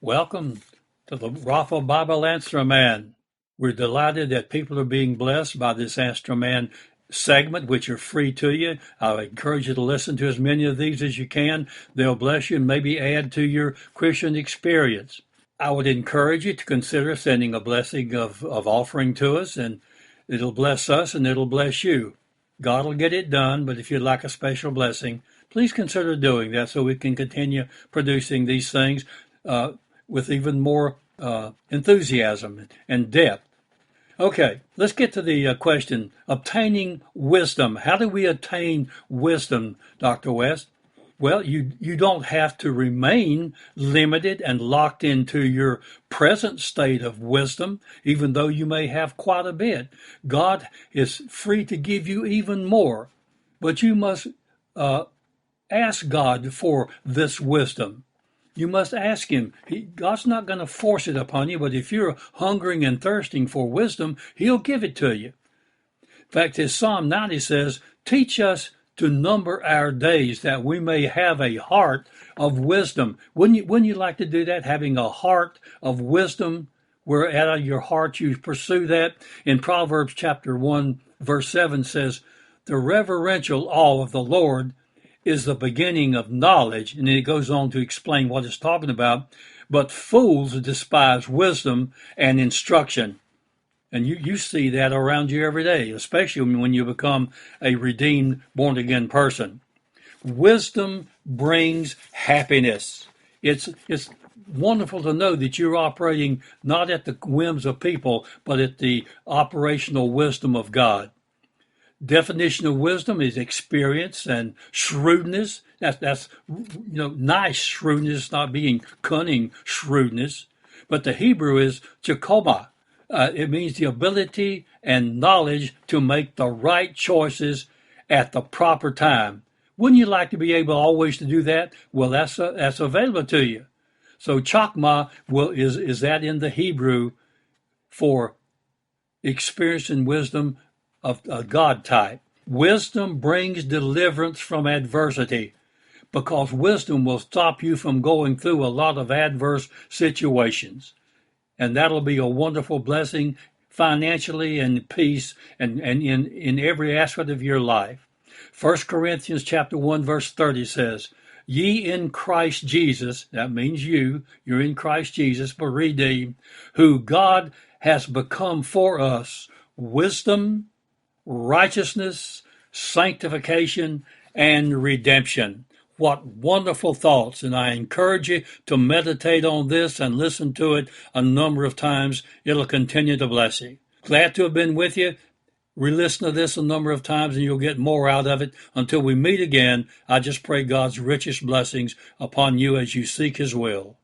Welcome to the Rafa Bible Answer Man. We're delighted that people are being blessed by this Answer Man segment, which are free to you. I encourage you to listen to as many of these as you can. They'll bless you and maybe add to your Christian experience. I would encourage you to consider sending a blessing of offering to us, and it'll bless us and it'll bless you. God will get it done, but if you'd like a special blessing, please consider doing that so we can continue producing these things uh, with even more enthusiasm and depth. Okay, let's get to the question. Obtaining wisdom. How do we attain wisdom, Dr. West? Well, you don't have to remain limited and locked into your present state of wisdom, even though you may have quite a bit. God is free to give you even more, but you must uh, ask God for this wisdom. You must ask Him. God's not going to force it upon you, but if you're hungering and thirsting for wisdom, He'll give it to you. In fact, as Psalm 90 says, teach us to number our days that we may have a heart of wisdom. Wouldn't you like to do that? Having a heart of wisdom, where out of your heart you pursue that? In Proverbs chapter 1, verse 7 says, the reverential awe of the Lord is the beginning of knowledge. And then it goes on to explain what it's talking about. But fools despise wisdom and instruction. And you see that around you every day, especially when you become a redeemed, born-again person. Wisdom brings happiness. It's wonderful to know that you're operating not at the whims of people, but at the operational wisdom of God. Definition of wisdom is experience and shrewdness. That's nice shrewdness, not being cunning shrewdness. But the Hebrew is chokoma. It means the ability and knowledge to make the right choices at the proper time. Wouldn't you like to be able always to do that? Well, that's available to you. So chokmah is that in the Hebrew for experience and wisdom of a God type. Wisdom brings deliverance from adversity, because wisdom will stop you from going through a lot of adverse situations. And that'll be a wonderful blessing financially and peace and in every aspect of your life. 1 Corinthians chapter 1 verse 30 says, ye in Christ Jesus, that means you're in Christ Jesus, but redeemed, who God has become for us wisdom, righteousness, sanctification, and redemption. What wonderful thoughts, and I encourage you to meditate on this and listen to it a number of times. It'll continue to bless you. Glad to have been with you. Re-listen to this a number of times and you'll get more out of it. Until we meet again, I just pray God's richest blessings upon you as you seek His will.